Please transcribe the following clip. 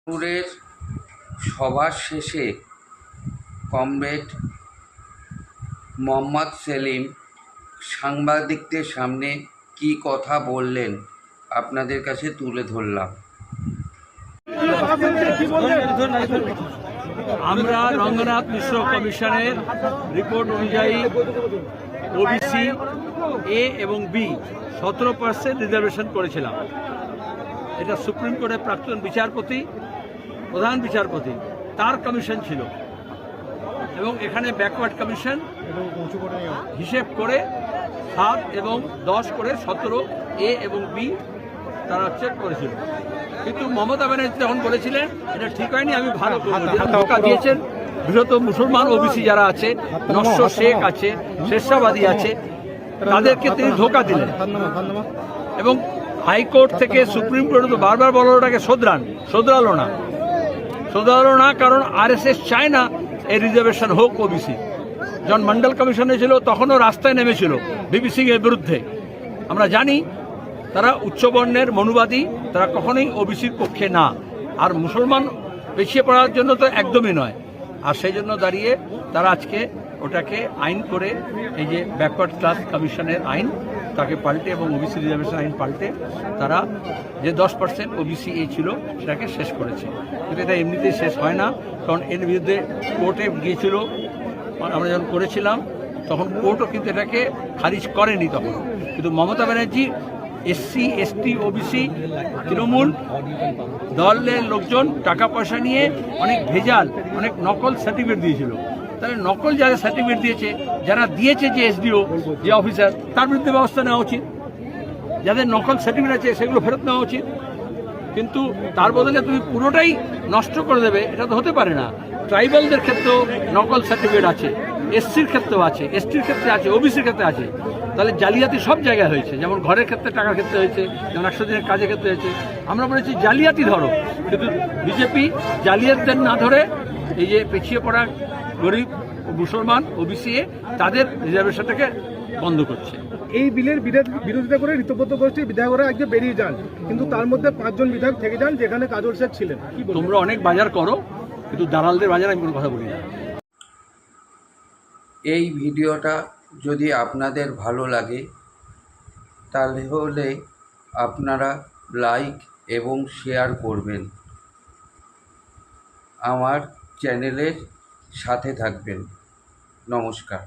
নানুরের সভা শেষে কমরেড মোহাম্মদ সেলিম সাংবাদিকদের সামনে কী কথা বললেন আপনাদের কাছে তুলে ধরলাম। আমরা রঙ্গনাথ মিশ্র কমিশনের রিপোর্ট অনুযায়ী ওবিসি এ এবং বি 17% রিজার্ভেশন করেছিলাম। এটা সুপ্রিম কোর্টের প্রাক্তন বিচারপতি, প্রধান বিচারপতি তার কমিশন ছিল, এবং এখানে ব্যাকওয়ার্ড কমিশন হিসেব করে 7 এবং 10 করে 17 এ এবং বি তারা চেক করেছিল। কিন্তু মমতা ব্যানার্জি যখন বলেছিলেন এটা ঠিক হয়নি, আমি ভালো ধোঁকা দিয়েছেন। বিশেষত মুসলমান ওবিসি যারা আছে, নস্য শেখ আছে, শেরশাবাদী আছে, তাদেরকে তিনি ধোঁকা দিলেন। এবং হাইকোর্ট থেকে সুপ্রিম কোর্টে তো বারবার বলল ওটাকে শোধরালো না, কারণ আরএসএস চায় না এই রিজার্ভেশন হোক ওবিসি। যখন মন্ডল কমিশনে ছিল তখনও রাস্তায় নেমেছিল ভিপি সিং এর বিরুদ্ধে। আমরা জানি তারা উচ্চবর্ণের মনুবাদী, তারা কখনোই ওবিসির পক্ষে না, আর মুসলমান পিছিয়ে পড়ার জন্য তো একদমই নয়। আর সেই জন্য দাঁড়িয়ে তারা আজকে ওটাকে আইন করে, এই যে ব্যাকওয়ার্ড ক্লাস কমিশনের আইন তাকে পাল্টে এবং ওবিসি রিজার্ভেশন আইন পাল্টে তারা যে 10% ওবিসি এ ছিল সেটাকে শেষ করেছে। কিন্তু এটা এমনিতেই শেষ হয় না, কারণ এর বিরুদ্ধে কোর্টে গিয়েছিল। আমরা যখন করেছিলাম তখন কোর্টও কিন্তু এটাকে খারিজ করেনি তখন। কিন্তু Mamata Banerjee SC ST OBC Trinamool দলের লোকজন টাকা পয়সা নিয়ে অনেক ভেজাল, অনেক নকল সার্টিফিকেট দিয়েছিল। তাহলে নকল যারা সার্টিফিকেট দিয়েছে, যারা দিয়েছে যে এসডিও যে অফিসার, তার বিরুদ্ধে ব্যবস্থা নেওয়া উচিত। যাদের নকল সার্টিফিকেট আছে সেগুলো ফেরত নেওয়া উচিত। কিন্তু তার বদলে তুমি পুরোটাই নষ্ট করে দেবে, এটা তো হতে পারে না। ট্রাইবালদের ক্ষেত্রেও নকল সার্টিফিকেট আছে, এসসির ক্ষেত্রেও আছে, এসটির ক্ষেত্রে আছে, ওবিসির ক্ষেত্রে আছে। তাহলে জালিয়াতি সব জায়গায় হয়েছে, যেমন ঘরের ক্ষেত্রে, টাকার ক্ষেত্রে হয়েছে, যেমন 100 দিনের কাজের ক্ষেত্রে হয়েছে। আমরা বলেছি জালিয়াতি ধরো, কিন্তু বিজেপি জালিয়াতদের না ধরে এই যে পিছিয়ে পড়া গরিব মুসলমান ওবিসি তাদের রিজার্ভেশনটাকে বন্ধ করছে। এই বিলের বিরোধিতা করে ঋতব্রত গোষ্ঠীর বিধায়করা আজকে বেরিয়ে যান, কিন্তু তার মধ্যে 5 জন বিধায়ক থেকে যান, যেখানে কাজল শেখ ছিলেন। তোমরা অনেক বাজার করো, কিন্তু দালালদের বাজার আমি কোনো কথা বলি না। এই ভিডিওটা যদি আপনাদের ভালো লাগে তাহলে আপনারা লাইক এবং শেয়ার করবেন, আমার চ্যানেলের সাথে থাকবেন। নমস্কার।